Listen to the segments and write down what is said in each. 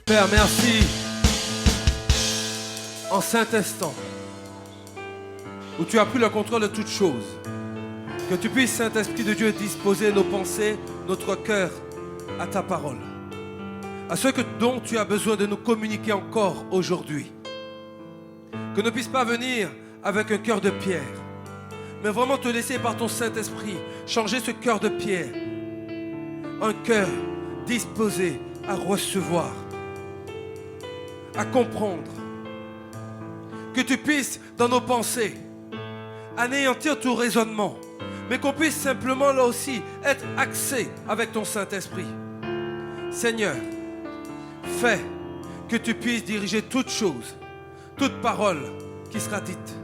Père, merci en saint instant où tu as pris le contrôle de toutes choses. Que tu puisses, Saint-Esprit de Dieu, disposer nos pensées, notre cœur à ta parole. À ce dont tu as besoin de nous communiquer encore aujourd'hui. Que ne puisse pas venir avec un cœur de pierre, mais vraiment te laisser par ton Saint-Esprit changer ce cœur de pierre. Un cœur disposé à recevoir, à comprendre. Que tu puisses, dans nos pensées, anéantir tout raisonnement, mais qu'on puisse simplement là aussi être axé avec ton Saint-Esprit. Seigneur, fais que tu puisses diriger toute chose, toute parole qui sera dite.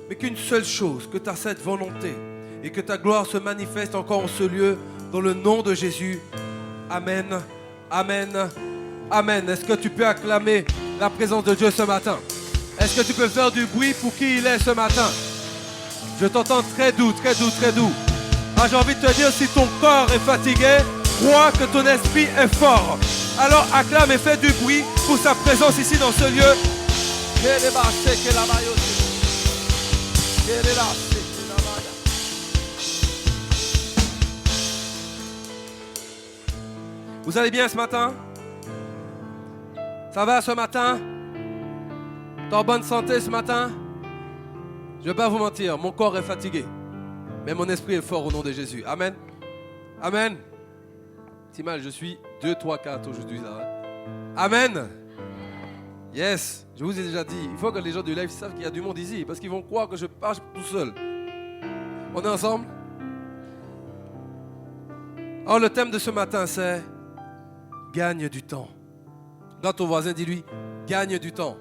Mais qu'une seule chose, que ta sainte volonté et que ta gloire se manifeste encore en ce lieu, dans le nom de Jésus. Amen, amen, amen. Est-ce que tu peux acclamer la présence de Dieu ce matin? Est-ce que tu peux faire du bruit pour qui il est ce matin? Je t'entends très doux, très doux, très doux. Ah, j'ai envie de te dire, si ton corps est fatigué, crois que ton esprit est fort. Alors acclame et fais du bruit pour sa présence ici dans ce lieu. Vous allez bien ce matin? Ça va ce matin? T'es en bonne santé ce matin? Je ne vais pas vous mentir, mon corps est fatigué, mais mon esprit est fort au nom de Jésus. Amen. Amen. C'est mal, je suis 2, 3, 4 aujourd'hui là. Amen. Yes, je vous ai déjà dit, il faut que les gens du live savent qu'il y a du monde ici, parce qu'ils vont croire que je parle tout seul. On est ensemble? Alors le thème de ce matin c'est gagne du temps. Dans ton voisin, dis-lui, gagne du temps.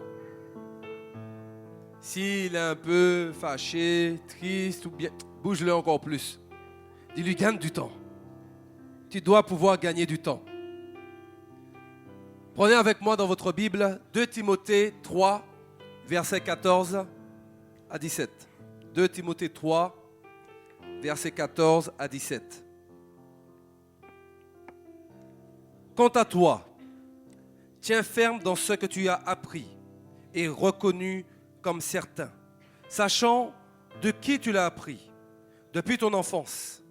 S'il est un peu fâché, triste ou bien, bouge-le encore plus. Dis-lui, gagne du temps. Tu dois pouvoir gagner du temps. Prenez avec moi dans votre Bible 2 Timothée 3, versets 14 à 17. 2 Timothée 3, versets 14 à 17. Quant à toi, tiens ferme dans ce que tu as appris et reconnu comme certain, sachant de qui tu l'as appris. Depuis ton enfance,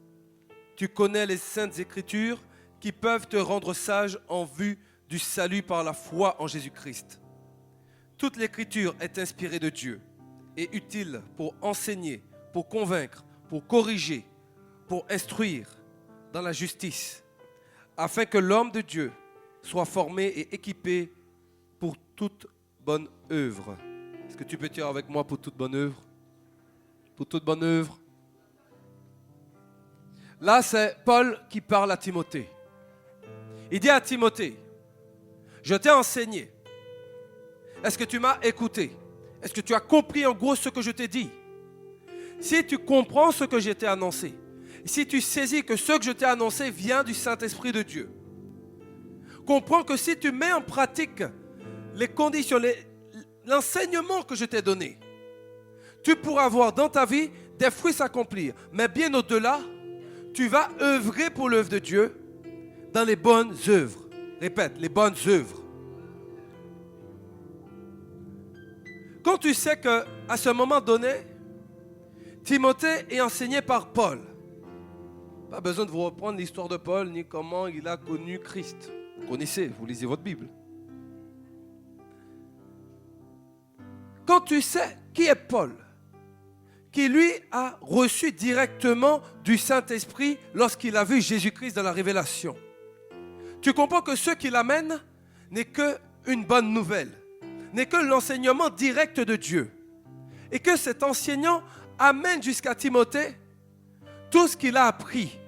tu connais les saintes écritures qui peuvent te rendre sage en vue du salut par la foi en Jésus-Christ. Toute l'écriture est inspirée de Dieu et utile pour enseigner, pour convaincre, pour corriger, pour instruire dans la justice, afin que l'homme de Dieu soit formé et équipé pour toute bonne œuvre. Est-ce que tu peux dire avec moi pour toute bonne œuvre? Pour toute bonne œuvre. Là, c'est Paul qui parle à Timothée. Il dit à Timothée, je t'ai enseigné. Est-ce que tu m'as écouté? Est-ce que tu as compris en gros ce que je t'ai dit? Si tu comprends ce que je t'ai annoncé, si tu saisis que ce que je t'ai annoncé vient du Saint-Esprit de Dieu, comprends que si tu mets en pratique les conditions, l'enseignement que je t'ai donné, tu pourras avoir dans ta vie des fruits s'accomplir. Mais bien au-delà, tu vas œuvrer pour l'œuvre de Dieu dans les bonnes œuvres. Répète, les bonnes œuvres. Quand tu sais qu'à ce moment donné, Timothée est enseigné par Paul. Pas besoin de vous reprendre l'histoire de Paul, ni comment il a connu Christ. Vous connaissez, vous lisez votre Bible. Quand tu sais qui est Paul, qui lui a reçu directement du Saint-Esprit lorsqu'il a vu Jésus-Christ dans la révélation, tu comprends que ce qu'il amène n'est qu'une bonne nouvelle, n'est que l'enseignement direct de Dieu. Et que cet enseignant amène jusqu'à Timothée tout ce qu'il a appris.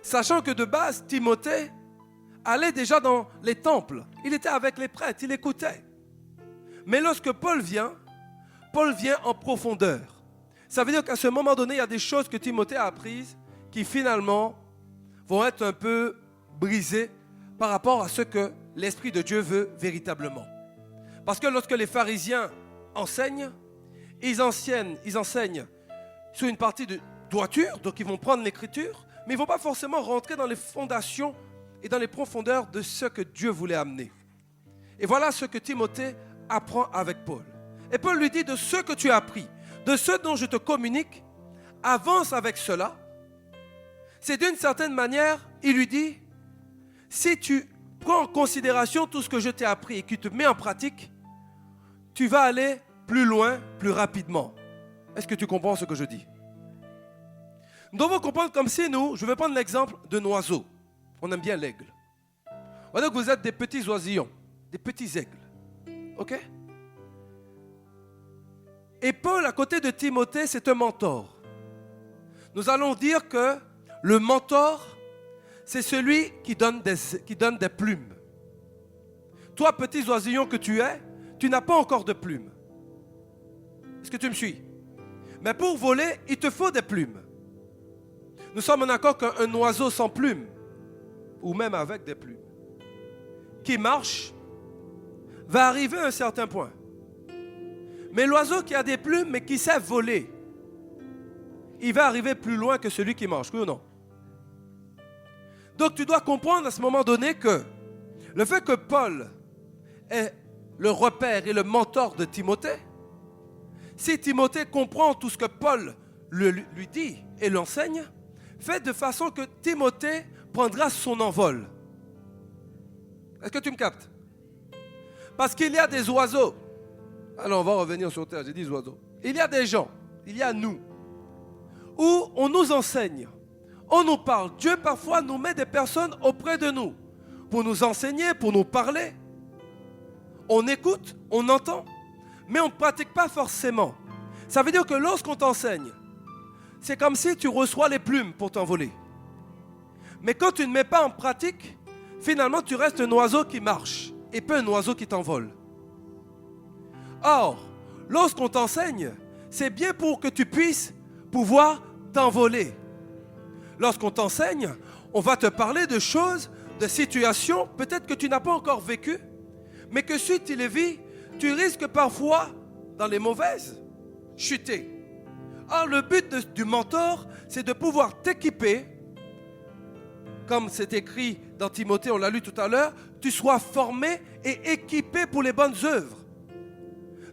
Sachant que de base, Timothée allait déjà dans les temples. Il était avec les prêtres, il écoutait. Mais lorsque Paul vient en profondeur. Ça veut dire qu'à ce moment donné, il y a des choses que Timothée a apprises qui finalement vont être un peu brisées par rapport à ce que l'Esprit de Dieu veut véritablement. Parce que lorsque les pharisiens enseignent, ils enseignent sur une partie de droiture, donc ils vont prendre l'écriture, mais ils ne vont pas forcément rentrer dans les fondations et dans les profondeurs de ce que Dieu voulait amener. Et voilà ce que Timothée apprend avec Paul. Et Paul lui dit, de ce que tu as appris, de ce dont je te communique, avance avec cela. C'est d'une certaine manière, il lui dit, si tu prends en considération tout ce que je t'ai appris et que tu mets en pratique, tu vas aller plus loin, plus rapidement. Est-ce que tu comprends ce que je dis? Nous devons comprendre comme si je vais prendre l'exemple d'un oiseau. On aime bien l'aigle. On va dire que vous êtes des petits oisillons, des petits aigles. Ok? Et Paul, à côté de Timothée, c'est un mentor. Nous allons dire que le mentor, c'est celui qui donne des plumes. Toi, petit oisillon que tu es, tu n'as pas encore de plumes. Est-ce que tu me suis? Mais pour voler, il te faut des plumes. Nous sommes en accord qu'un oiseau sans plumes, ou même avec des plumes, qui marche, va arriver à un certain point. Mais l'oiseau qui a des plumes, mais qui sait voler, il va arriver plus loin que celui qui marche, oui ou non? Donc tu dois comprendre à ce moment donné que le fait que Paul est le repère et le mentor de Timothée, si Timothée comprend tout ce que Paul lui dit et l'enseigne, fait de façon que Timothée prendra son envol. Est-ce que tu me captes? Parce qu'il y a des oiseaux. Alors on va revenir sur terre, j'ai dit oiseaux. Il y a des gens, il y a nous, où on nous enseigne, on nous parle. Dieu parfois nous met des personnes auprès de nous pour nous enseigner, pour nous parler. On écoute, on entend, mais on ne pratique pas forcément. Ça veut dire que lorsqu'on t'enseigne, c'est comme si tu reçois les plumes pour t'envoler. Mais quand tu ne mets pas en pratique, finalement tu restes un oiseau qui marche et pas un oiseau qui t'envole. Or, lorsqu'on t'enseigne, c'est bien pour que tu puisses pouvoir t'envoler. Lorsqu'on t'enseigne, on va te parler de choses, de situations, peut-être que tu n'as pas encore vécues, mais que si tu les vis, tu risques parfois, dans les mauvaises, chuter. Or, le but du mentor, c'est de pouvoir t'équiper, comme c'est écrit dans Timothée, on l'a lu tout à l'heure, tu sois formé et équipé pour les bonnes œuvres.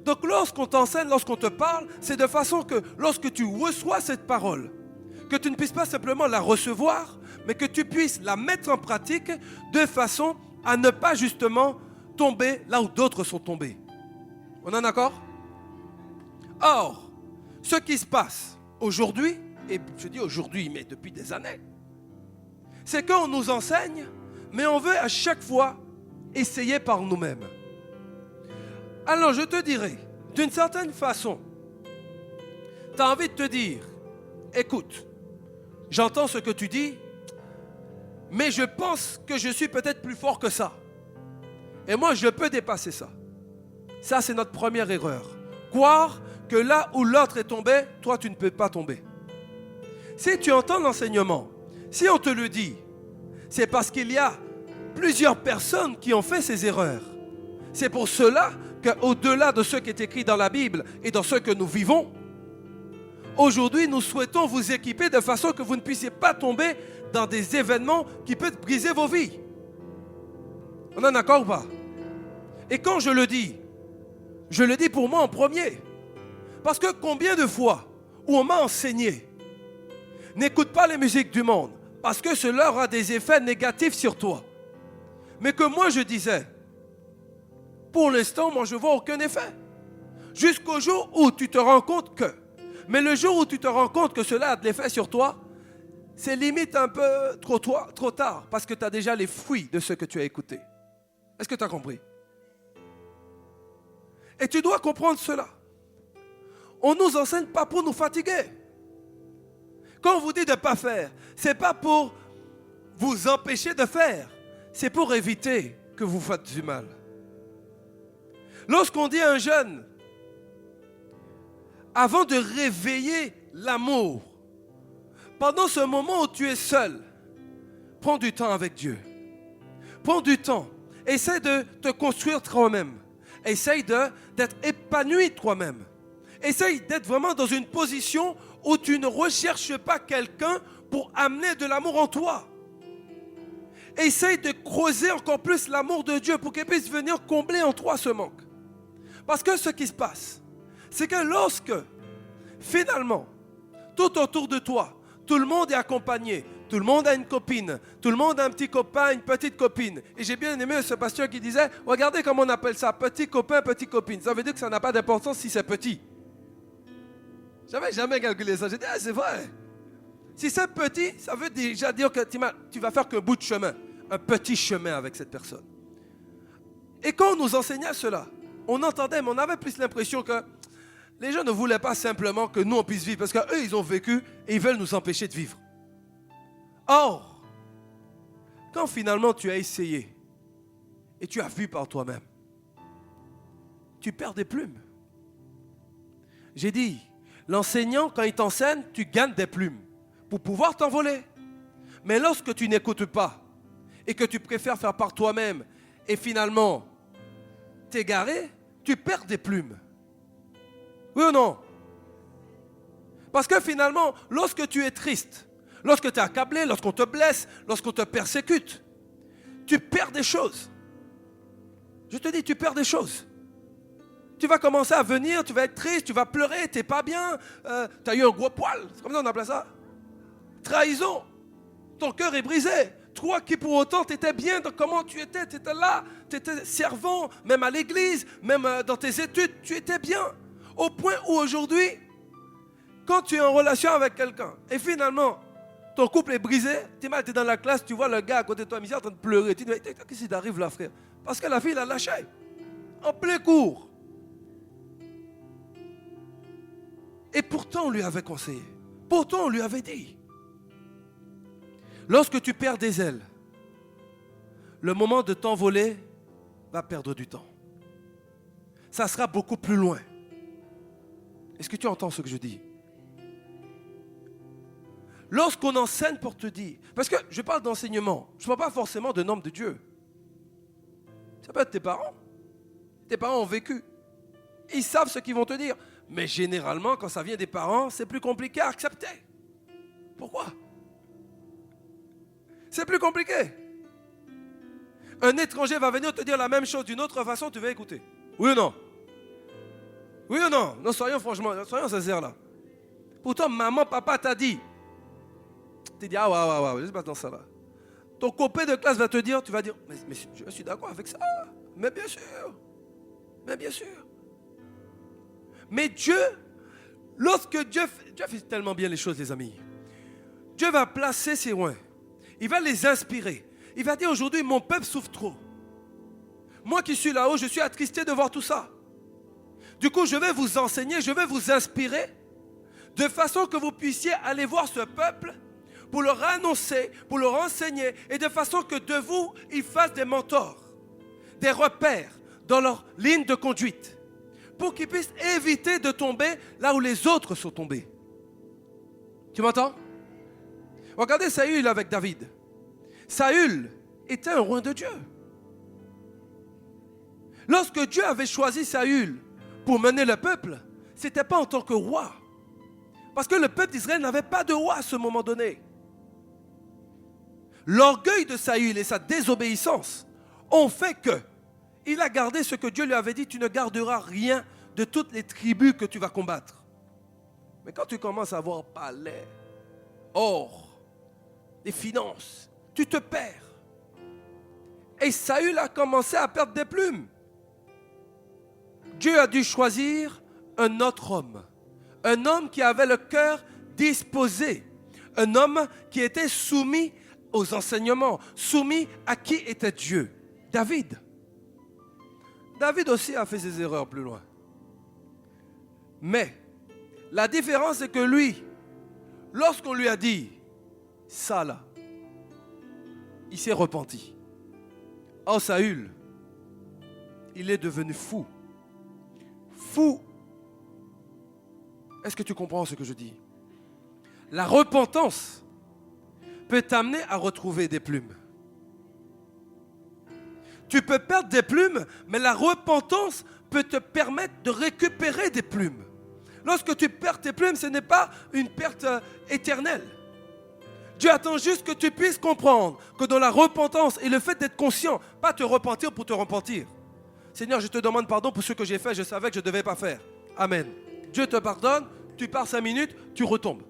Donc lorsqu'on t'enseigne, lorsqu'on te parle, c'est de façon que lorsque tu reçois cette parole, que tu ne puisses pas simplement la recevoir, mais que tu puisses la mettre en pratique de façon à ne pas justement tomber là où d'autres sont tombés. On est d'accord? Or, ce qui se passe aujourd'hui, et je dis aujourd'hui, mais depuis des années, c'est qu'on nous enseigne, mais on veut à chaque fois essayer par nous-mêmes. Alors je te dirais, d'une certaine façon, tu as envie de te dire, écoute, j'entends ce que tu dis, mais je pense que je suis peut-être plus fort que ça. Et moi, je peux dépasser ça. Ça, c'est notre première erreur. Croire que là où l'autre est tombé, toi, tu ne peux pas tomber. Si tu entends l'enseignement, si on te le dit, c'est parce qu'il y a plusieurs personnes qui ont fait ces erreurs. C'est pour cela qu'au-delà de ce qui est écrit dans la Bible et dans ce que nous vivons, aujourd'hui, nous souhaitons vous équiper de façon que vous ne puissiez pas tomber dans des événements qui peuvent briser vos vies. On en est d'accord ou pas? Et quand je le dis pour moi en premier. Parce que combien de fois où on m'a enseigné, n'écoute pas les musiques du monde, parce que cela aura des effets négatifs sur toi. Mais que moi je disais, pour l'instant, moi je ne vois aucun effet. Jusqu'au jour où tu te rends compte que. Mais le jour où tu te rends compte que cela a de l'effet sur toi, c'est limite un peu trop tard, parce que tu as déjà les fruits de ce que tu as écouté. Est-ce que tu as compris? Et tu dois comprendre cela. On ne nous enseigne pas pour nous fatiguer. Quand on vous dit de ne pas faire, ce n'est pas pour vous empêcher de faire, c'est pour éviter que vous fassiez du mal. Lorsqu'on dit à un jeune, avant de réveiller l'amour, pendant ce moment où tu es seul, prends du temps avec Dieu. Prends du temps. Essaie de te construire toi-même. Essaye d'être épanoui toi-même. Essaye d'être vraiment dans une position où tu ne recherches pas quelqu'un pour amener de l'amour en toi. essaye de creuser encore plus l'amour de Dieu pour qu'il puisse venir combler en toi ce manque. Parce que ce qui se passe, c'est que lorsque, finalement, tout autour de toi, tout le monde est accompagné, tout le monde a une copine, tout le monde a un petit copain, une petite copine. Et j'ai bien aimé ce pasteur qui disait, regardez comment on appelle ça, petit copain, petite copine. Ça veut dire que ça n'a pas d'importance si c'est petit. J'avais jamais calculé ça. J'ai dit, ah, c'est vrai. Si c'est petit, ça veut déjà dire que tu vas faire qu'un bout de chemin, un petit chemin avec cette personne. Et quand on nous enseignait cela, on entendait, mais on avait plus l'impression que les gens ne voulaient pas simplement que nous on puisse vivre, parce qu'eux ils ont vécu et ils veulent nous empêcher de vivre. Or, quand finalement tu as essayé et tu as vu par toi-même, tu perds des plumes. J'ai dit, l'enseignant, quand il t'enseigne, tu gagnes des plumes pour pouvoir t'envoler. Mais lorsque tu n'écoutes pas et que tu préfères faire par toi-même et finalement t'égarer, tu perds des plumes. Oui ou non? Parce que finalement, lorsque tu es triste, lorsque tu es accablé, lorsqu'on te blesse, lorsqu'on te persécute, tu perds des choses. Je te dis, tu perds des choses. Tu vas commencer à venir, tu vas être triste, tu vas pleurer, tu n'es pas bien, tu as eu un gros poil, c'est comme ça qu'on appelle ça. Trahison, ton cœur est brisé. Toi qui pour autant tu étais bien dans comment tu étais là, tu étais servant, même à l'église, même dans tes études, tu étais bien. Au point où aujourd'hui, quand tu es en relation avec quelqu'un et finalement ton couple est brisé, tu es dans la classe, tu vois le gars à côté de toi, il est en train de pleurer. Tu te dis, qu'est-ce qui t'arrive là, frère? Parce que la fille l'a lâché en plein cours. Et pourtant on lui avait conseillé, pourtant on lui avait dit. Lorsque tu perds des ailes, le moment de t'envoler va perdre du temps. Ça sera beaucoup plus loin. Est-ce que tu entends ce que je dis? Lorsqu'on enseigne pour te dire, parce que je parle d'enseignement, je ne parle pas forcément d'un homme de Dieu. Ça peut être tes parents. Tes parents ont vécu. Ils savent ce qu'ils vont te dire. Mais généralement, quand ça vient des parents, c'est plus compliqué à accepter. Pourquoi? C'est plus compliqué. Un étranger va venir te dire la même chose d'une autre façon, tu vas écouter. Oui ou non? Oui ou non? Non, soyons sincères là. Pourtant, maman, papa t'a dit. Tu dis, ah ouais, laisse pas dans ça là. Ton copain de classe va te dire, tu vas dire, mais je suis d'accord avec ça. Mais bien sûr. Mais bien sûr. Mais Dieu, lorsque Dieu fait tellement bien les choses, les amis. Dieu va placer ses rois. Il va les inspirer. Il va dire aujourd'hui, mon peuple souffre trop. Moi qui suis là-haut, je suis attristé de voir tout ça. Du coup, je vais vous enseigner, je vais vous inspirer, de façon que vous puissiez aller voir ce peuple, pour leur annoncer, pour leur enseigner, et de façon que de vous, ils fassent des mentors, des repères dans leur ligne de conduite, pour qu'ils puissent éviter de tomber là où les autres sont tombés. Tu m'entends? Regardez Saül avec David. Saül était un roi de Dieu. Lorsque Dieu avait choisi Saül pour mener le peuple, ce n'était pas en tant que roi. Parce que le peuple d'Israël n'avait pas de roi à ce moment donné. L'orgueil de Saül et sa désobéissance ont fait qu'il a gardé ce que Dieu lui avait dit, tu ne garderas rien de toutes les tribus que tu vas combattre. Mais quand tu commences à avoir palais, or, des finances, tu te perds. Et Saül a commencé à perdre des plumes. Dieu a dû choisir un autre homme. Un homme qui avait le cœur disposé. Un homme qui était soumis aux enseignements. Soumis à qui était Dieu. David. David aussi a fait ses erreurs plus loin. Mais la différence c'est que lui, lorsqu'on lui a dit ça là, il s'est repenti. Oh Saül, il est devenu fou. Fou. Est-ce que tu comprends ce que je dis? La repentance peut t'amener à retrouver des plumes. Tu peux perdre des plumes, mais la repentance peut te permettre de récupérer des plumes. Lorsque tu perds tes plumes, ce n'est pas une perte éternelle. Dieu attend juste que tu puisses comprendre que dans la repentance et le fait d'être conscient, pas te repentir pour te repentir. Seigneur, je te demande pardon pour ce que j'ai fait, je savais que je ne devais pas faire. Amen. Dieu te pardonne, tu pars 5 minutes, tu retombes.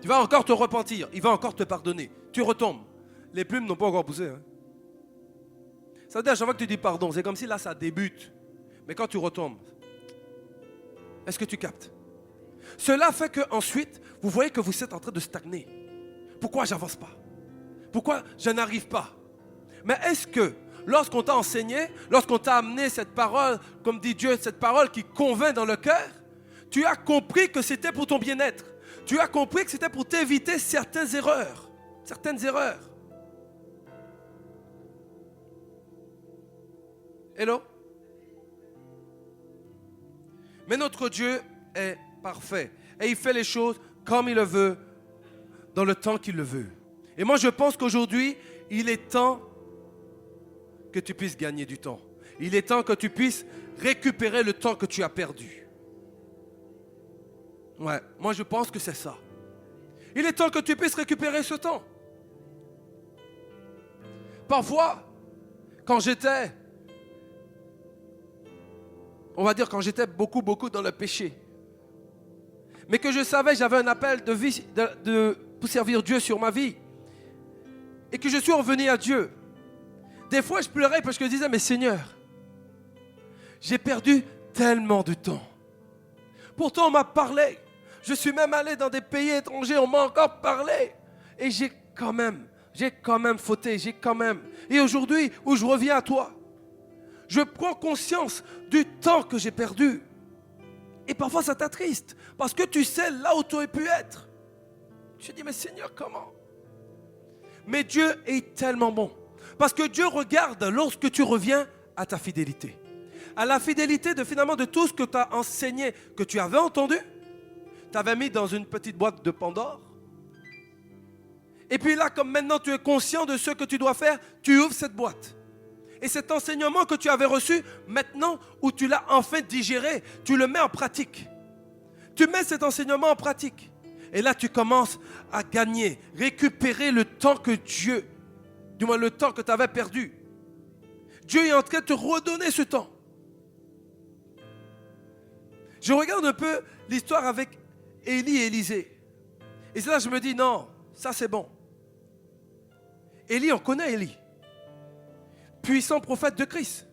Tu vas encore te repentir, il va encore te pardonner. Tu retombes. Les plumes n'ont pas encore poussé. Hein. Ça veut dire à chaque fois que tu dis pardon, c'est comme si là ça débute. Mais quand tu retombes, est-ce que tu captes? Cela fait qu'ensuite, vous voyez que vous êtes en train de stagner. Pourquoi je n'avance pas? Pourquoi je n'arrive pas? Mais est-ce que lorsqu'on t'a enseigné, lorsqu'on t'a amené cette parole, comme dit Dieu, cette parole qui convainc dans le cœur, tu as compris que c'était pour ton bien-être. Tu as compris que c'était pour t'éviter certaines erreurs. Certaines erreurs. Hello? Mais notre Dieu est parfait. Et il fait les choses comme il le veut, dans le temps qu'il le veut. Et moi je pense qu'aujourd'hui, il est temps que tu puisses gagner du temps. Il est temps que tu puisses récupérer le temps que tu as perdu. Ouais, moi je pense que c'est ça. Il est temps que tu puisses récupérer ce temps. Parfois, quand j'étais, on va dire quand j'étais beaucoup dans le péché, mais que je savais j'avais un appel de vie, pour servir Dieu sur ma vie, et que je suis revenu à Dieu, des fois je pleurais parce que je disais, mais Seigneur, j'ai perdu tellement de temps. Pourtant on m'a parlé, je suis même allé dans des pays étrangers, on m'a encore parlé, et j'ai quand même fauté, et aujourd'hui où je reviens à toi, je prends conscience du temps que j'ai perdu. Et parfois ça t'attriste, parce que tu sais là où tu aurais pu être. Je dis, mais Seigneur, comment? Mais Dieu est tellement bon. Parce que Dieu regarde lorsque tu reviens à ta fidélité. À la fidélité de finalement de tout ce que tu as enseigné, que tu avais entendu. Tu avais mis dans une petite boîte de Pandore. Et puis là, comme maintenant tu es conscient de ce que tu dois faire, tu ouvres cette boîte. Et cet enseignement que tu avais reçu, maintenant où tu l'as enfin digéré, tu le mets en pratique. Tu mets cet enseignement en pratique. Et là, tu commences à gagner, récupérer le temps que Dieu, du moins le temps que tu avais perdu. Dieu est en train de te redonner ce temps. Je regarde un peu l'histoire avec Élie et Élisée. Et là, je me dis, non, ça c'est bon. Élie, on connaît Élie. Puissant prophète de Christ.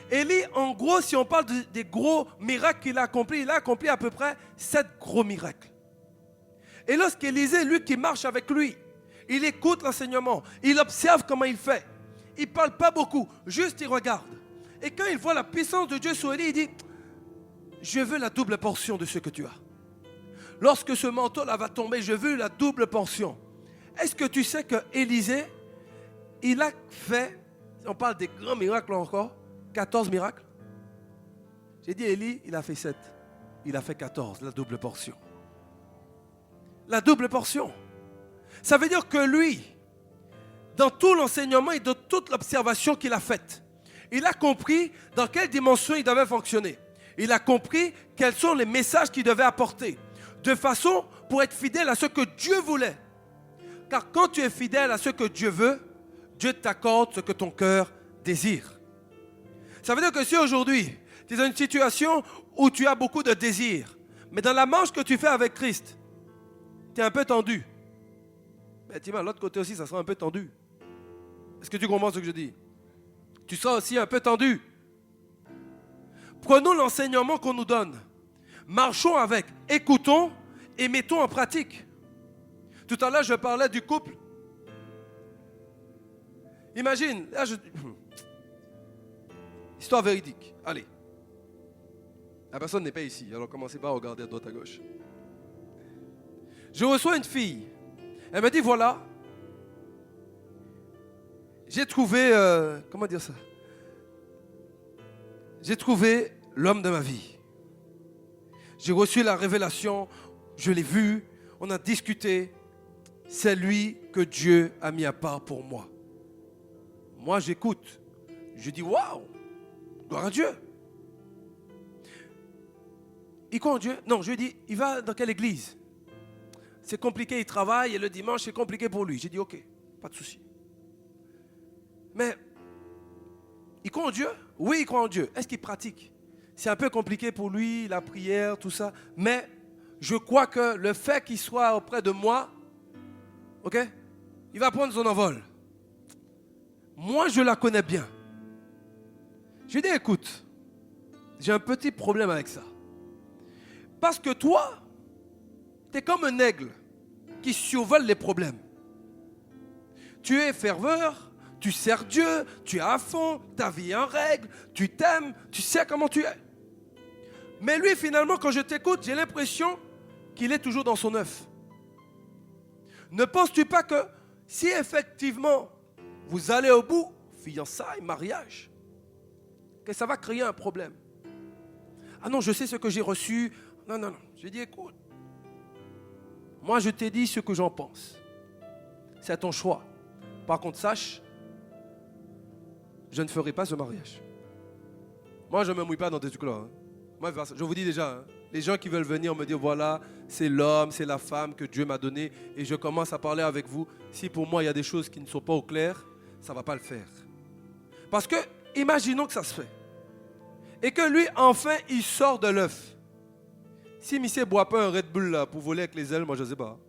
Élie, en gros, si on parle des gros miracles qu'il a accomplis, il a accompli à peu près 7 gros miracles. Et lorsqu'Élisée, lui qui marche avec lui, il écoute l'enseignement, il observe comment il fait. Il ne parle pas beaucoup, juste il regarde. Et quand il voit la puissance de Dieu sur Élie, il dit, je veux la double portion de ce que tu as. Lorsque ce manteau-là va tomber, je veux la double portion. Est-ce que tu sais que Élisée, il a fait, on parle des grands miracles encore, 14 miracles. J'ai dit Élie, il a fait 7. Il a fait 14, la double portion. La double portion. Ça veut dire que lui, dans tout l'enseignement et dans toute l'observation qu'il a faite, il a compris dans quelle dimension il devait fonctionner. Il a compris quels sont les messages qu'il devait apporter. De façon pour être fidèle à ce que Dieu voulait. Car quand tu es fidèle à ce que Dieu veut, Dieu t'accorde ce que ton cœur désire. Ça veut dire que si aujourd'hui, tu es dans une situation où tu as beaucoup de désirs, mais dans la marche que tu fais avec Christ, tu es un peu tendu. Mais tu vois, l'autre côté aussi, ça sera un peu tendu. Est-ce que tu comprends ce que je dis? Tu seras aussi un peu tendu. Prenons l'enseignement qu'on nous donne. Marchons avec, écoutons et mettons en pratique. Tout à l'heure, je parlais du couple. Imagine, là, histoire véridique. Allez. La personne n'est pas ici, alors commencez pas à regarder à droite à gauche. Je reçois une fille. Elle me dit, voilà, j'ai trouvé, comment dire ça? J'ai trouvé l'homme de ma vie. J'ai reçu la révélation, je l'ai vu, on a discuté. C'est lui que Dieu a mis à part pour moi. Moi, j'écoute. Je dis, waouh, gloire à Dieu. Il croit en Dieu? Non, je lui dis, il va dans quelle église? c'est compliqué, il travaille et le dimanche, c'est compliqué pour lui. J'ai dit, ok, pas de souci. Mais, il croit en Dieu? Oui, il croit en Dieu. Est-ce qu'il pratique? C'est un peu compliqué pour lui, la prière, tout ça. Mais, je crois que le fait qu'il soit auprès de moi, ok, il va prendre son envol. Moi, je la connais bien. Je lui ai dit, écoute, j'ai un petit problème avec ça. Parce que toi, tu es comme un aigle qui survole les problèmes. Tu es ferveur, tu sers Dieu, tu es à fond, ta vie est en règle, tu t'aimes, tu sais comment tu es. Mais lui, finalement, quand je t'écoute, j'ai l'impression qu'il est toujours dans son œuf. Ne penses-tu pas que si effectivement vous allez au bout, fiançailles, mariage, que ça va créer un problème? Ah non, je sais ce que j'ai reçu. Non. J'ai dit, écoute, moi je t'ai dit ce que j'en pense. C'est ton choix. Par contre, sache, je ne ferai pas ce mariage. Moi, je ne me mouille pas dans des trucs-là. Hein. Moi, je vous dis déjà, hein, les gens qui veulent venir me dire, voilà, c'est l'homme, c'est la femme que Dieu m'a donné, et je commence à parler avec vous. Si pour moi, il y a des choses qui ne sont pas au clair, ça ne va pas le faire. Parce que, imaginons que ça se fait. Et que lui, enfin, il sort de l'œuf. Si Missy ne boit pas un Red Bull là, pour voler avec les ailes, moi, je ne sais pas.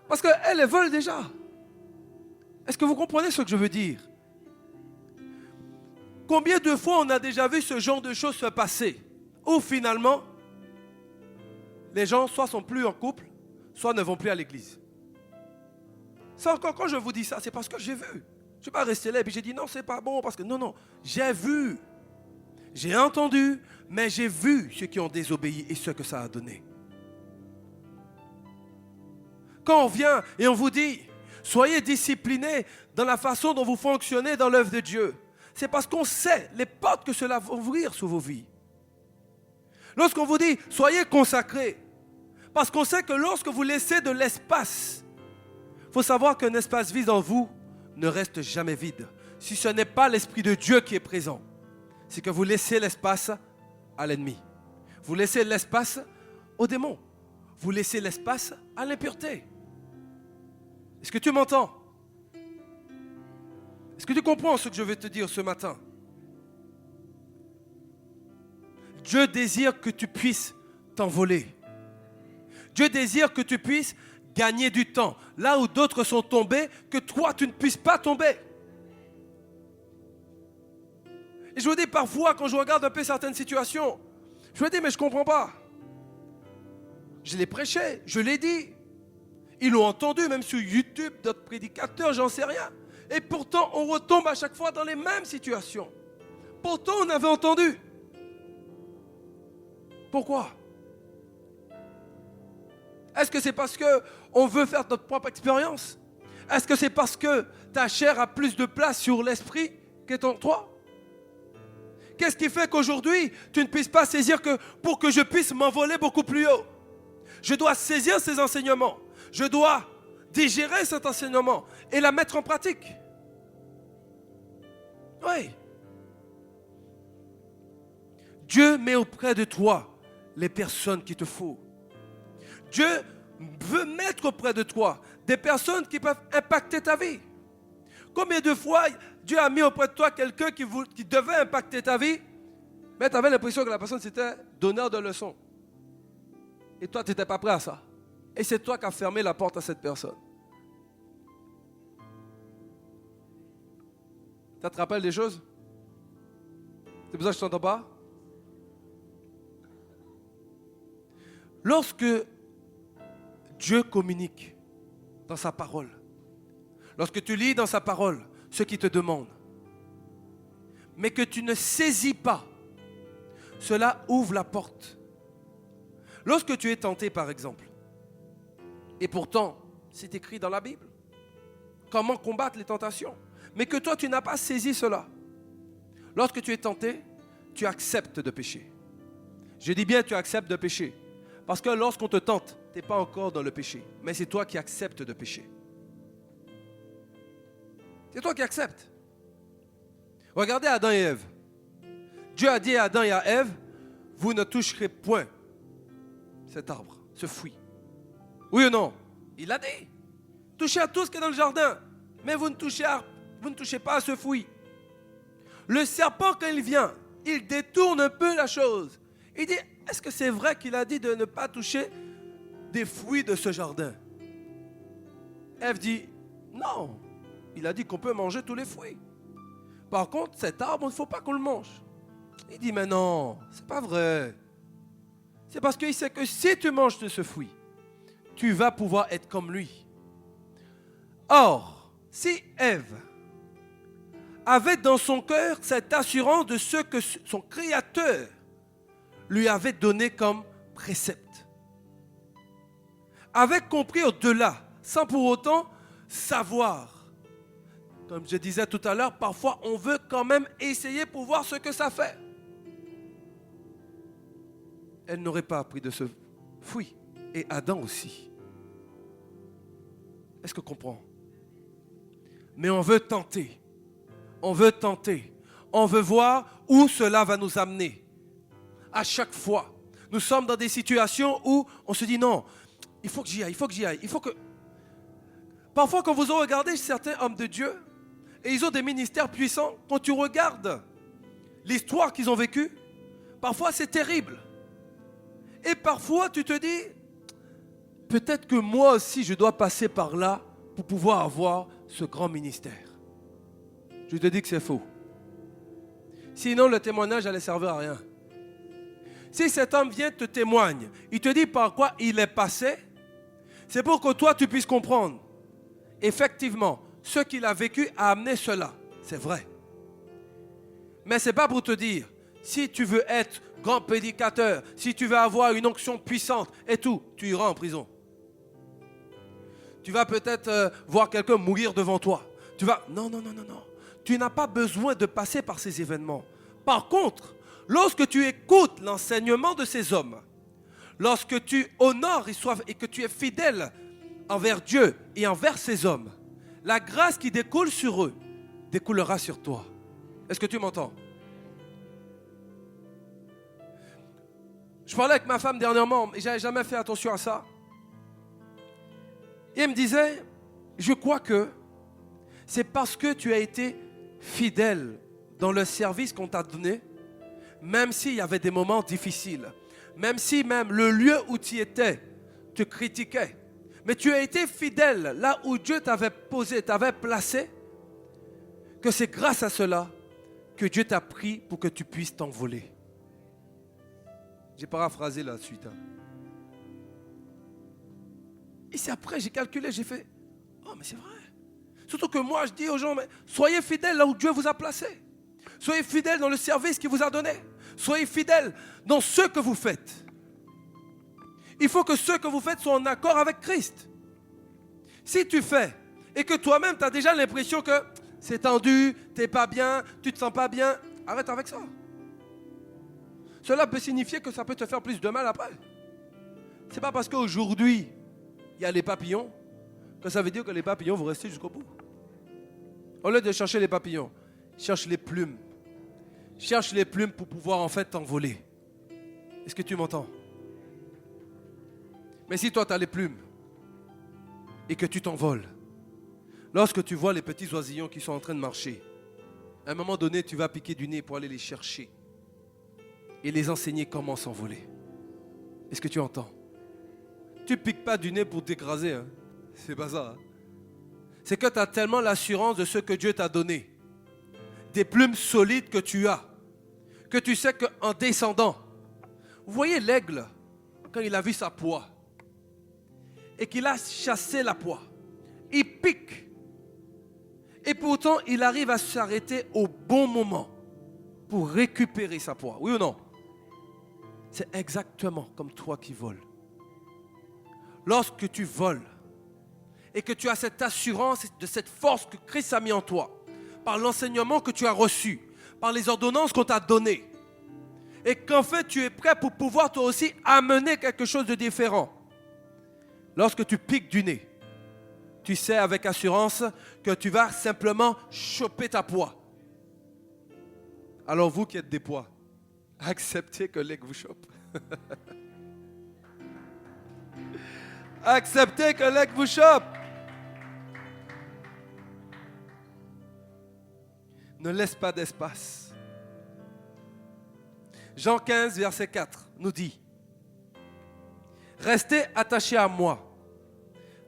Parce qu'elles les veulent déjà. Est-ce que vous comprenez ce que je veux dire? Combien de fois on a déjà vu ce genre de choses se passer? Où finalement, les gens soit sont plus en couple, soit ne vont plus à l'église. Ça encore, quand je vous dis ça, c'est parce que j'ai vu. Je ne suis pas resté là et puis j'ai dit non, c'est pas bon. Parce que non, j'ai vu. J'ai entendu, mais j'ai vu ceux qui ont désobéi et ce que ça a donné. Quand on vient et on vous dit, soyez disciplinés dans la façon dont vous fonctionnez dans l'œuvre de Dieu, c'est parce qu'on sait les portes que cela va ouvrir sur vos vies. Lorsqu'on vous dit, soyez consacrés, parce qu'on sait que lorsque vous laissez de l'espace, il faut savoir qu'un espace vide en vous ne reste jamais vide. Si ce n'est pas l'Esprit de Dieu qui est présent, c'est que vous laissez l'espace à l'ennemi. Vous laissez l'espace aux démons. Vous laissez l'espace à l'impureté. Est-ce que tu m'entends? Est-ce que tu comprends ce que je vais te dire ce matin? Dieu désire que tu puisses t'envoler. Dieu désire que tu puisses gagner du temps. Là où d'autres sont tombés, que toi tu ne puisses pas tomber. Et je vous dis parfois, quand je regarde un peu certaines situations, je me dis, mais je ne comprends pas. Je l'ai prêché, je l'ai dit. Ils l'ont entendu, même sur YouTube, d'autres prédicateurs, j'en sais rien. Et pourtant, on retombe à chaque fois dans les mêmes situations. Pourtant, on avait entendu. Pourquoi? Est-ce que c'est parce qu'on veut faire notre propre expérience? Est-ce que c'est parce que ta chair a plus de place sur l'esprit qu'est en toi? Qu'est-ce qui fait qu'aujourd'hui, tu ne puisses pas saisir que pour que je puisse m'envoler beaucoup plus haut? Je dois saisir ces enseignements. Je dois digérer cet enseignement et la mettre en pratique. Oui. Dieu met auprès de toi les personnes qu'il te faut. Dieu veut mettre auprès de toi des personnes qui peuvent impacter ta vie. Combien de fois Dieu a mis auprès de toi quelqu'un qui devait impacter ta vie, mais tu avais l'impression que la personne c'était donneur de leçons. Et toi, tu n'étais pas prêt à ça. Et c'est toi qui as fermé la porte à cette personne. Ça te rappelle des choses? C'est pour ça que je ne t'entends pas? Lorsque Dieu communique dans sa parole, lorsque tu lis dans sa parole ce qu'il te demande, mais que tu ne saisis pas, cela ouvre la porte. Lorsque tu es tenté, par exemple, et pourtant, c'est écrit dans la Bible, comment combattre les tentations, mais que toi, tu n'as pas saisi cela. Lorsque tu es tenté, tu acceptes de pécher. Je dis bien tu acceptes de pécher, parce que lorsqu'on te tente, tu n'es pas encore dans le péché, mais c'est toi qui acceptes de pécher. C'est toi qui acceptes. Regardez Adam et Ève. Dieu a dit à Adam et à Ève, vous ne toucherez point cet arbre, ce fruit. Oui ou non? Il a dit. Touchez à tout ce qui est dans le jardin, mais vous ne touchez pas à ce fruit. Le serpent, quand il vient, il détourne un peu la chose. Il dit, est-ce que c'est vrai qu'il a dit de ne pas toucher des fruits de ce jardin? Ève dit, non. Il a dit qu'on peut manger tous les fruits. Par contre, cet arbre, il ne faut pas qu'on le mange. Il dit, mais non, c'est pas vrai. C'est parce qu'il sait que si tu manges de ce fruit, tu vas pouvoir être comme lui. Or, si Ève avait dans son cœur cette assurance de ce que son Créateur lui avait donné comme précepte, avait compris au-delà, sans pour autant savoir. Comme je disais tout à l'heure, parfois on veut quand même essayer pour voir ce que ça fait. Elle n'aurait pas appris de ce fruit. Et Adam aussi. Est-ce que tu comprends? Mais on veut tenter. On veut tenter. On veut voir où cela va nous amener. À chaque fois, nous sommes dans des situations où on se dit non, il faut que j'y aille, il faut que j'y aille, il faut que... Parfois, quand vous regardez certains hommes de Dieu, et ils ont des ministères puissants, quand tu regardes l'histoire qu'ils ont vécue, parfois c'est terrible. Et parfois, tu te dis, peut-être que moi aussi, je dois passer par là pour pouvoir avoir ce grand ministère. Je te dis que c'est faux. Sinon, le témoignage allait servir à rien. Si cet homme vient te témoigne, il te dit par quoi il est passé, c'est pour que toi, tu puisses comprendre. Effectivement, ce qu'il a vécu a amené cela. C'est vrai. Mais ce n'est pas pour te dire, si tu veux être grand prédicateur, si tu veux avoir une onction puissante et tout, tu iras en prison. Tu vas peut-être voir quelqu'un mourir devant toi. Tu vas... Non. Tu n'as pas besoin de passer par ces événements. Par contre, lorsque tu écoutes l'enseignement de ces hommes, lorsque tu honores et que tu es fidèle envers Dieu et envers ces hommes, la grâce qui découle sur eux découlera sur toi. Est-ce que tu m'entends? Je parlais avec ma femme dernièrement et je n'avais jamais fait attention à ça. Et elle me disait, je crois que c'est parce que tu as été fidèle dans le service qu'on t'a donné, même s'il y avait des moments difficiles, même si même le lieu où tu étais te critiquait, mais tu as été fidèle là où Dieu t'avait posé, t'avait placé, que c'est grâce à cela que Dieu t'a pris pour que tu puisses t'envoler. J'ai paraphrasé la suite. Et c'est après, j'ai calculé, j'ai fait, oh mais c'est vrai. Surtout que moi, je dis aux gens, mais soyez fidèles là où Dieu vous a placé. Soyez fidèles dans le service qu'il vous a donné. Soyez fidèles dans ce que vous faites. Il faut que ce que vous faites soit en accord avec Christ. Si tu fais et que toi-même, tu as déjà l'impression que c'est tendu, tu n'es pas bien, tu ne te sens pas bien, arrête avec ça. Cela peut signifier que ça peut te faire plus de mal après. Ce n'est pas parce qu'aujourd'hui, il y a les papillons, que ça veut dire que les papillons vont rester jusqu'au bout. Au lieu de chercher les papillons, cherche les plumes. Cherche les plumes pour pouvoir en fait t'envoler. Est-ce que tu m'entends? Mais si toi tu as les plumes et que tu t'envoles, lorsque tu vois les petits oisillons qui sont en train de marcher, à un moment donné tu vas piquer du nez pour aller les chercher et les enseigner comment s'envoler. Est-ce que tu entends? Tu ne piques pas du nez pour t'écraser. Hein? C'est pas ça. Hein? C'est que tu as tellement l'assurance de ce que Dieu t'a donné. Des plumes solides que tu as. Que tu sais qu'en descendant, vous voyez l'aigle, quand il a vu sa proie, et qu'il a chassé la proie, il pique. Et pourtant, il arrive à s'arrêter au bon moment pour récupérer sa proie. Oui ou non? C'est exactement comme toi qui voles. Lorsque tu voles et que tu as cette assurance de cette force que Christ a mis en toi, par l'enseignement que tu as reçu, par les ordonnances qu'on t'a données, et qu'en fait tu es prêt pour pouvoir toi aussi amener quelque chose de différent. Lorsque tu piques du nez, tu sais avec assurance que tu vas simplement choper ta proie. Alors vous qui êtes des proies, acceptez que l'aigle vous chope. Acceptez que l'aigle vous chope. Ne laisse pas d'espace. Jean 15, verset 4 nous dit: Restez attachés à moi,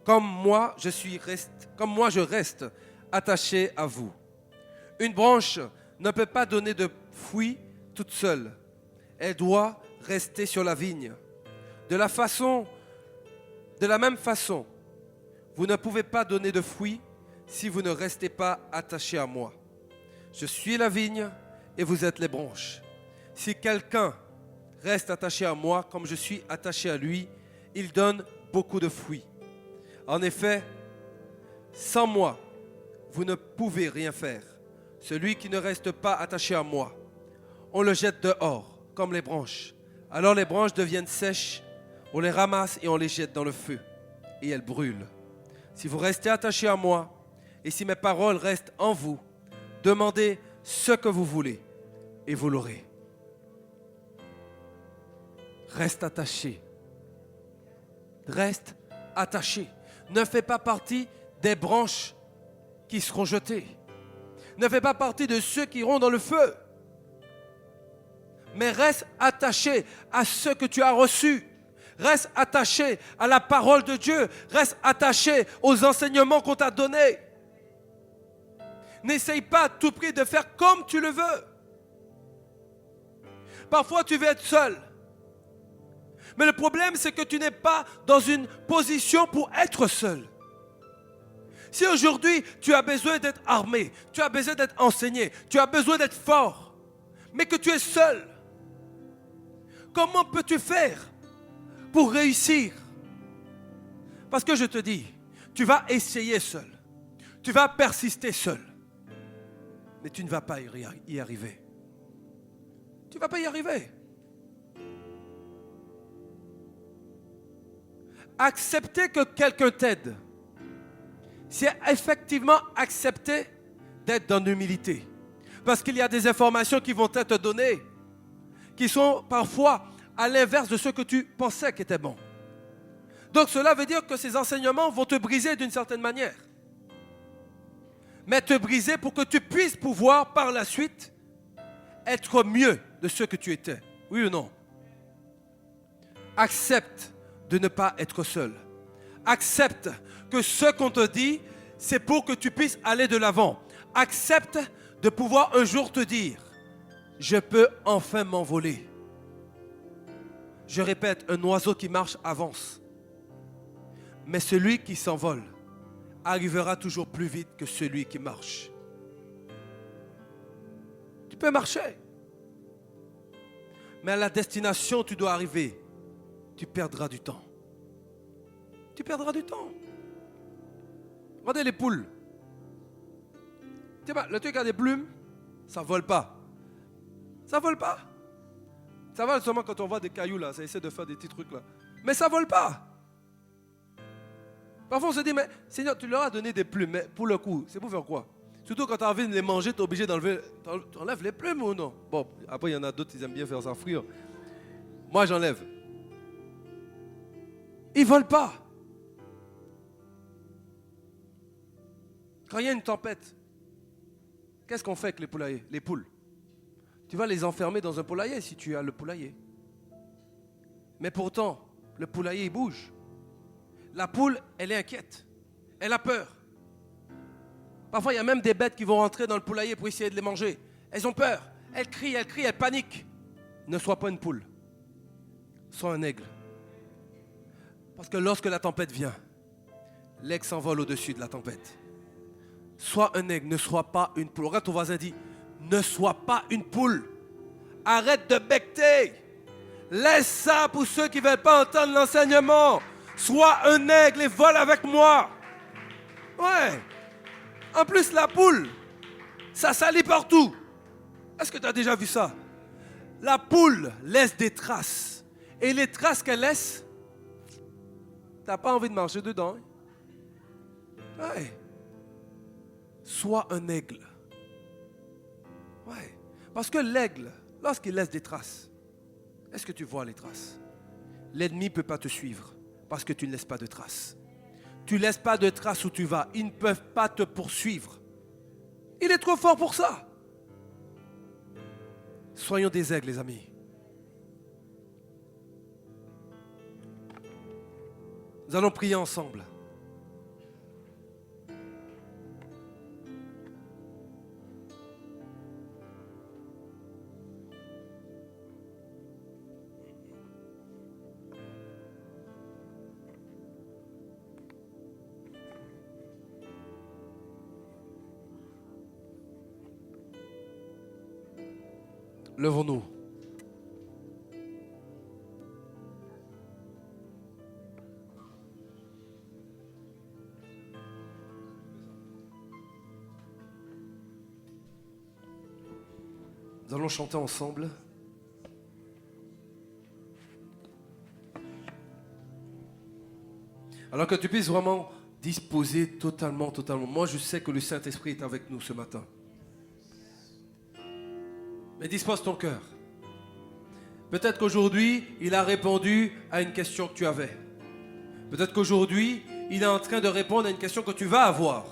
comme moi je reste attaché à vous. Une branche ne peut pas donner de fruits toute seule. Elle doit rester sur la vigne. De la même façon, vous ne pouvez pas donner de fruits si vous ne restez pas attachés à moi. Je suis la vigne et vous êtes les branches. Si quelqu'un reste attaché à moi comme je suis attaché à lui, il donne beaucoup de fruits. En effet, sans moi, vous ne pouvez rien faire. Celui qui ne reste pas attaché à moi, on le jette dehors comme les branches. Alors les branches deviennent sèches, on les ramasse et on les jette dans le feu et elles brûlent. Si vous restez attaché à moi et si mes paroles restent en vous, demandez ce que vous voulez et vous l'aurez. Reste attaché. Reste attaché. Ne fais pas partie des branches qui seront jetées. Ne fais pas partie de ceux qui iront dans le feu. Mais reste attaché à ce que tu as reçu. Reste attaché à la parole de Dieu. Reste attaché aux enseignements qu'on t'a donnés. N'essaye pas à tout prix de faire comme tu le veux. Parfois, tu veux être seul. Mais le problème, c'est que tu n'es pas dans une position pour être seul. Si aujourd'hui, tu as besoin d'être armé, tu as besoin d'être enseigné, tu as besoin d'être fort, mais que tu es seul, comment peux-tu faire pour réussir? Parce que je te dis, tu vas essayer seul, tu vas persister seul, mais tu ne vas pas y arriver. Tu ne vas pas y arriver. Accepter que quelqu'un t'aide, c'est effectivement accepter d'être dans l'humilité. Parce qu'il y a des informations qui vont être données, qui sont parfois à l'inverse de ce que tu pensais qui était bon. Donc cela veut dire que ces enseignements vont te briser d'une certaine manière. Mais te briser pour que tu puisses pouvoir par la suite être mieux de ce que tu étais. Oui ou non? Accepte de ne pas être seul. Accepte que ce qu'on te dit, c'est pour que tu puisses aller de l'avant. Accepte de pouvoir un jour te dire, je peux enfin m'envoler. Je répète, un oiseau qui marche avance. Mais celui qui s'envole arrivera toujours plus vite que celui qui marche. Tu peux marcher. Mais à la destination où tu dois arriver, tu perdras du temps. Tu perdras du temps. Regardez les poules. Tu sais pas, le truc a des plumes, ça ne vole pas. Ça ne vole pas. Ça vole seulement quand on voit des cailloux là, ça essaie de faire des petits trucs là. Mais ça ne vole pas. Parfois on se dit, mais Seigneur, tu leur as donné des plumes, mais pour le coup, c'est pour faire quoi? Surtout quand tu as envie de les manger, tu es obligé d'enlever. Tu enlèves les plumes ou non? Bon, après il y en a d'autres qui aiment bien faire ça frire. Moi j'enlève. Ils ne volent pas. Quand il y a une tempête, qu'est-ce qu'on fait avec les poulaillers, les poules? Tu vas les enfermer dans un poulailler si tu as le poulailler. Mais pourtant, le poulailler il bouge. La poule, elle est inquiète. Elle a peur. Parfois, il y a même des bêtes qui vont rentrer dans le poulailler pour essayer de les manger. Elles ont peur. Elles crient, elles paniquent. Ne sois pas une poule. Sois un aigle. Parce que lorsque la tempête vient, l'aigle s'envole au-dessus de la tempête. Sois un aigle, ne sois pas une poule. Regarde ton voisin, dit, ne sois pas une poule. Arrête de becqueter. Laisse ça pour ceux qui ne veulent pas entendre l'enseignement. Sois un aigle et vole avec moi. Ouais. En plus, la poule, ça salit partout. Est-ce que tu as déjà vu ça? La poule laisse des traces. Et les traces qu'elle laisse, tu n'as pas envie de marcher dedans. Ouais. Sois un aigle. Ouais. Parce que l'aigle, lorsqu'il laisse des traces, est-ce que tu vois les traces? L'ennemi ne peut pas te suivre. Parce que tu ne laisses pas de traces. Tu ne laisses pas de traces où tu vas. Ils ne peuvent pas te poursuivre. Il est trop fort pour ça. Soyons des aigles, les amis. Nous allons prier ensemble. Levons-nous. Nous allons chanter ensemble. Alors que tu puisses vraiment disposer totalement. Moi, je sais que le Saint-Esprit est avec nous ce matin. Mais dispose ton cœur. Peut-être qu'aujourd'hui, il a répondu à une question que tu avais. Peut-être qu'aujourd'hui, il est en train de répondre à une question que tu vas avoir.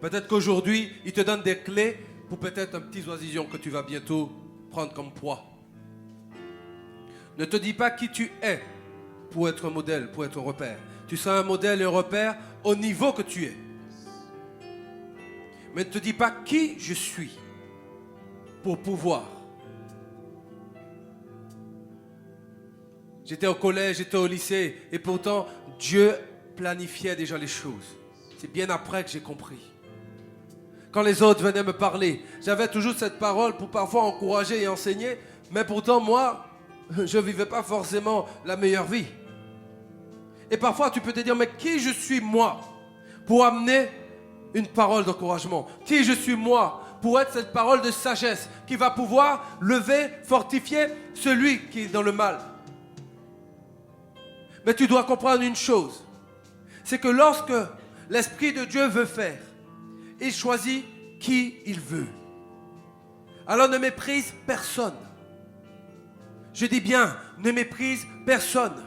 Peut-être qu'aujourd'hui, il te donne des clés pour peut-être un petit oisillon que tu vas bientôt prendre comme poids. Ne te dis pas qui tu es pour être un modèle, pour être un repère. Tu seras un modèle et un repère au niveau que tu es. Mais ne te dis pas qui je suis pour pouvoir. J'étais au collège, j'étais au lycée, et pourtant Dieu planifiait déjà les choses. C'est bien après que j'ai compris. Quand les autres venaient me parler, j'avais toujours cette parole pour parfois encourager et enseigner, mais pourtant moi, je ne vivais pas forcément la meilleure vie. Et parfois tu peux te dire, mais qui je suis moi pour amener une parole d'encouragement? Qui je suis moi pour être cette parole de sagesse qui va pouvoir lever, fortifier celui qui est dans le mal? Mais tu dois comprendre une chose, c'est que lorsque l'Esprit de Dieu veut faire, il choisit qui il veut. Alors ne méprise personne. Je dis bien, ne méprise personne.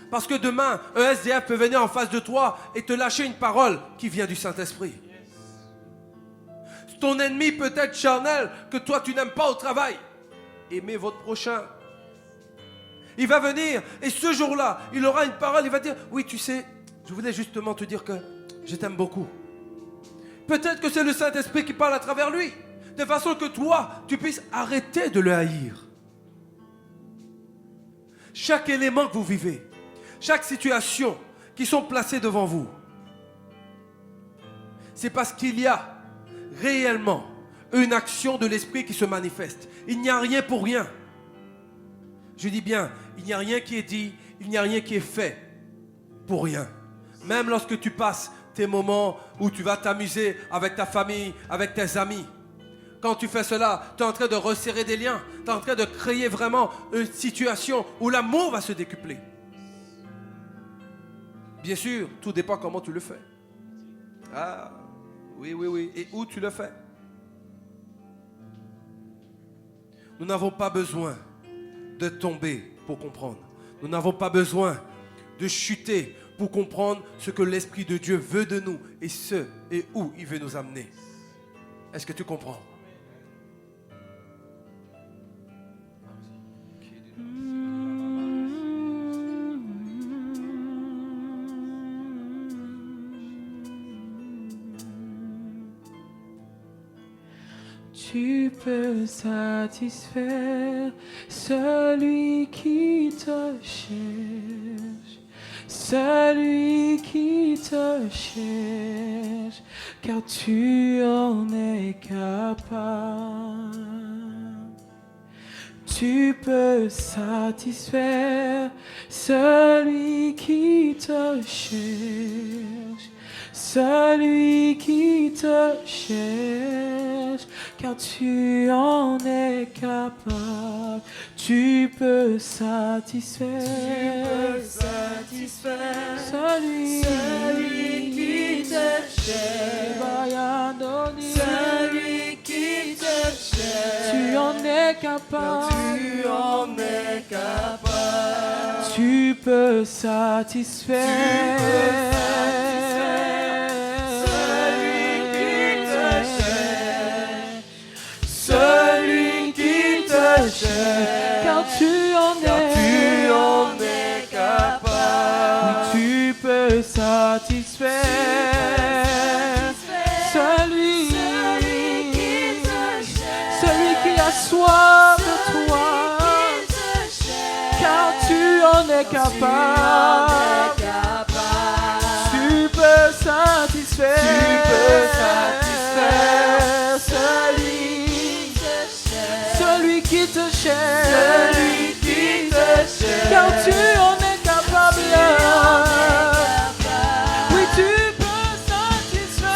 Parce que demain, un SDF peut venir en face de toi et te lâcher une parole qui vient du Saint-Esprit. Ton ennemi peut être charnel que toi tu n'aimes pas au travail. Aimez votre prochain. Il va venir et ce jour-là, il aura une parole, il va dire, oui tu sais, je voulais justement te dire que je t'aime beaucoup. Peut-être que c'est le Saint-Esprit qui parle à travers lui, de façon que toi, tu puisses arrêter de le haïr. Chaque élément que vous vivez, chaque situation qui sont placées devant vous, c'est parce qu'il y a réellement une action de l'Esprit qui se manifeste. Il n'y a rien pour rien. Je dis bien, il n'y a rien qui est dit, il n'y a rien qui est fait pour rien. Même lorsque tu passes tes moments où tu vas t'amuser avec ta famille, avec tes amis, quand tu fais cela, tu es en train de resserrer des liens, tu es en train de créer vraiment une situation où l'amour va se décupler. Bien sûr, tout dépend comment tu le fais. Ah, oui, et où tu le fais. Nous n'avons pas besoin de tomber pour comprendre. Nous n'avons pas besoin de chuter pour comprendre ce que l'Esprit de Dieu veut de nous et ce et où il veut nous amener. Est-ce que tu comprends? Tu peux satisfaire celui qui te cherche, celui qui te cherche, car tu en es capable. Tu peux satisfaire celui qui te cherche, celui qui te cherche, car tu en es capable. Tu peux satisfaire, celui qui te cherche, celui qui te cherche. Tu en es capable, tu en es capable. Tu peux satisfaire. Celui qui te cherche, Car tu en es capable. Tu peux satisfaire. Celui qui a soif de toi. Car tu en es capable. Tu peux satisfaire. Celui qui te cherche. Car tu en es capable. Oui, tu peux satisfaire.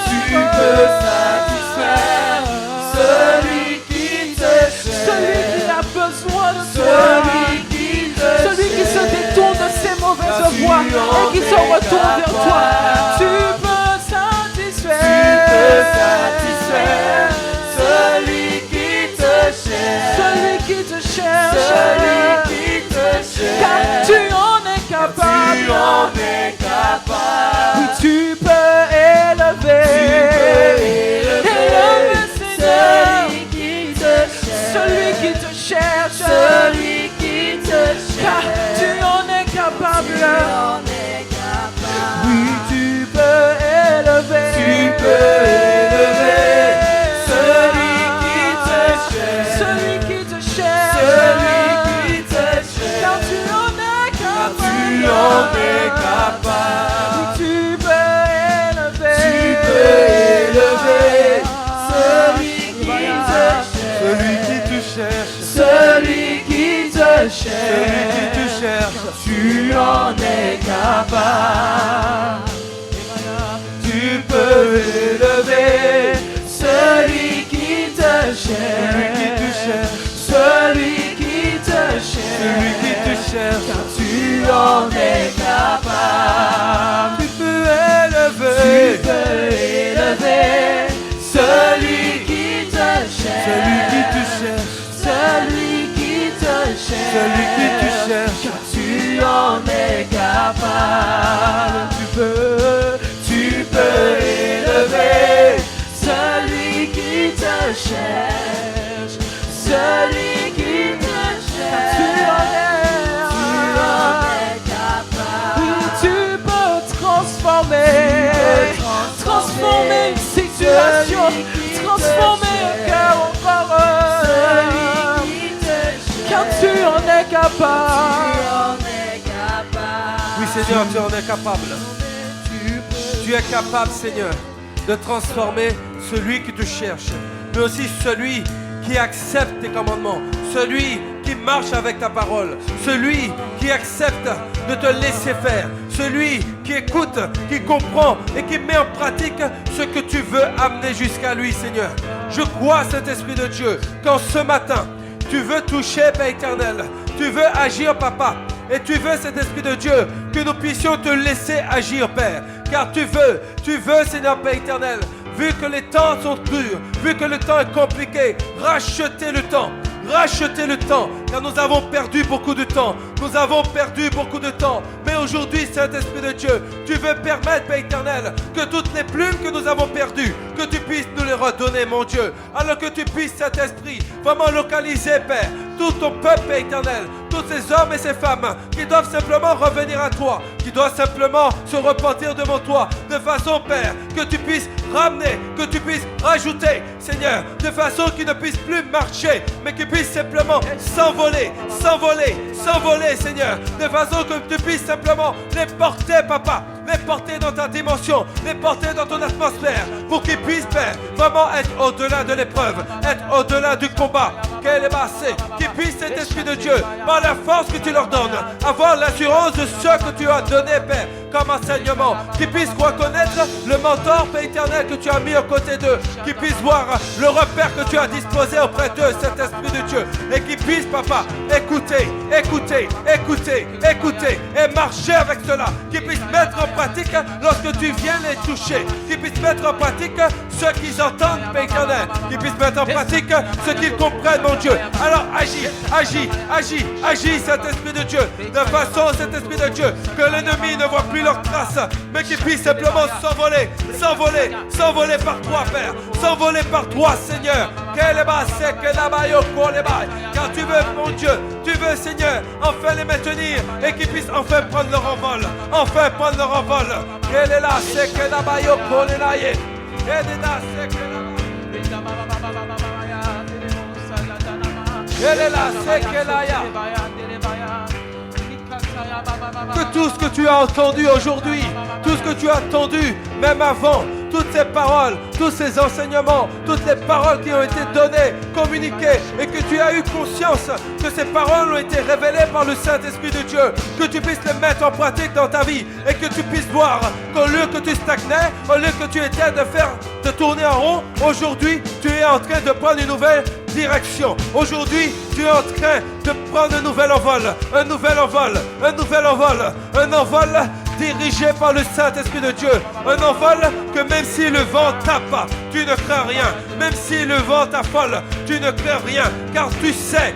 Celui qui te cherche, Celui qui a besoin de toi. Celui qui se détourne de ses mauvaises voies et qui se retourne vers toi. Tu peux satisfaire. Celui qui te cherche, Celui qui te cherche. Car tu en es capable. Oui, tu peux élever. Élever, Seigneur. Celui qui te cherche. Car tu en es capable. Oui, tu peux élever. Celui qui te cherche. Car tu en es capable. Oui, tu peux élever. Celui qui te cherche, Celui qui te cherche. Tu en es capable. Tu peux élever celui qui te cherche. Celui qui te cherche. Car tu en es capable. tu peux élever. Tu peux élever celui qui te cherche. Celui qui te cherche, Celui qui te cherche. celui qui te cherche, Car tu en es capable. Tu peux élever celui qui te cherche. Celui qui te cherche. Tu en es capable. Oui, tu peux transformer. Transformer une situation. Transformer un cœur encore heureux. Car tu en es capable. oui Seigneur, tu en es capable. Tu es capable, Seigneur, de transformer celui qui te cherche, mais aussi celui qui accepte tes commandements, celui qui marche avec ta parole, celui qui accepte de te laisser faire, celui qui écoute, qui comprend et qui met en pratique ce que tu veux amener jusqu'à lui, Seigneur. Je crois, Saint-Esprit de Dieu, qu'en ce matin, tu veux toucher, Père éternel, tu veux agir, Papa. Et tu veux, cet Esprit de Dieu, que nous puissions te laisser agir, Père. Car tu veux, Seigneur Père éternel, vu que les temps sont durs, vu que le temps est compliqué, racheter le temps. Racheter le temps, car nous avons perdu beaucoup de temps. Nous avons perdu beaucoup de temps. Mais aujourd'hui, Saint-Esprit de Dieu, tu veux permettre, Père éternel, que toutes les plumes que nous avons perdues, que tu puisses nous les redonner, mon Dieu. Alors que tu puisses, Saint-Esprit, vraiment localiser, Père, tout ton peuple, Père éternel, tous ces hommes et ces femmes qui doivent simplement revenir à toi, qui doivent simplement se repentir devant toi, de façon, Père, que tu puisses ramener, que tu puisses rajouter, Seigneur, de façon qu'ils ne puissent plus marcher, mais qu'ils puissent simplement s'envoler, Seigneur, de façon que tu puisses simplement les porter, Papa, les porter dans ta dimension, les porter dans ton atmosphère, pour qu'ils puissent, Père, vraiment être au-delà de l'épreuve, être au-delà du combat, qu'ils puissent, cet Esprit de Dieu, par la force que tu leur donnes, avoir l'assurance de ce que tu as donné, Père, comme enseignement, qu'ils puissent reconnaître le mentor, Père éternel, que tu as mis aux côtés d'eux, qu'ils puissent voir le repère que tu as disposé auprès d'eux, cet Esprit de Dieu, et qu'ils puissent, Papa, écouter, et marcher avec cela, qu'ils puissent mettre en pratique lorsque tu viens les toucher, qu'ils puissent mettre en pratique ce qu'ils entendent, Père éternel, qu'ils puissent mettent en pratique ce qu'ils comprennent, mon Dieu. Alors agis, agis, agis, agis, Saint-Esprit de Dieu, de façon, Saint-Esprit de Dieu, que l'ennemi ne voit plus leurs traces, mais qu'il puisse simplement s'envoler, s'envoler, s'envoler par toi, Père, s'envoler par toi, Seigneur. Car tu veux, mon Dieu, tu veux, Seigneur, enfin les maintenir et qu'ils puissent enfin prendre leur envol, enfin prendre leur envol. Elle est là, c'est que la bayo pour les naïe. Elle est là, c'est que elle est là, c'est que la. Que tout ce que tu as entendu aujourd'hui, tout ce que tu as entendu, même avant, toutes ces paroles, tous ces enseignements, toutes les paroles qui ont été données, communiquées, et que tu as eu conscience que ces paroles ont été révélées par le Saint-Esprit de Dieu, que tu puisses les mettre en pratique dans ta vie, et que tu puisses voir qu'au lieu que tu stagnais, au lieu que tu étais de tourner en rond, aujourd'hui, tu es en train de prendre une nouvelle direction. Aujourd'hui, tu es en train de prendre un nouvel envol, un nouvel envol, un nouvel envol, un envol dirigé par le Saint-Esprit de Dieu. Un envol que même si le vent tape, tu ne crains rien. Même si le vent t'affole, tu ne crains rien. Car tu sais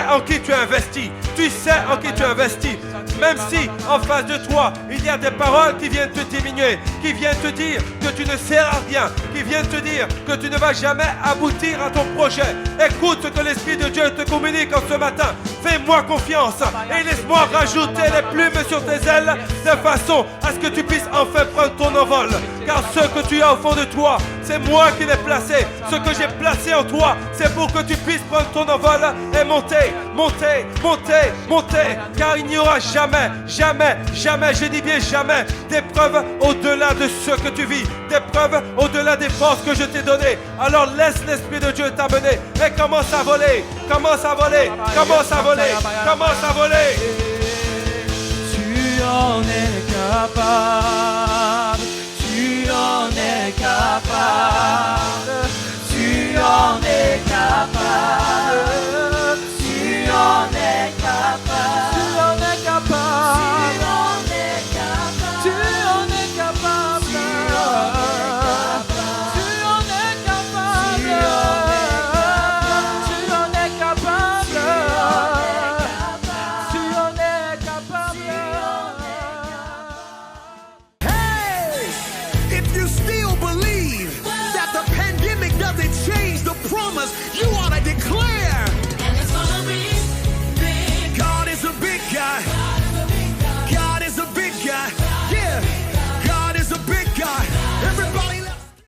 en qui tu as investi. Tu sais en qui tu as investi. Même si en face de toi, il y a des paroles qui viennent te diminuer, qui viennent te dire que tu ne sers à rien, qui viennent te dire que tu ne vas jamais aboutir à ton projet. Écoute ce que l'Esprit de Dieu te communique en ce matin. Fais-moi confiance et laisse-moi rajouter les plumes sur tes ailes de façon à ce que tu puisses enfin prendre ton envol. Car ce que tu as au fond de toi, c'est moi qui l'ai placé. Ce que j'ai placé en toi, c'est pour que tu puisses prendre ton envol et monter, monter, monter, monter. Car il n'y aura jamais, jamais, jamais, je dis bien jamais, d'épreuve au-delà de ce que tu vis, d'épreuve au-delà des forces que je t'ai données. Alors laisse l'Esprit de Dieu t'amener et commence à voler, commence à voler, commence à voler, commence à voler. Tu en es capable, tu en es capable.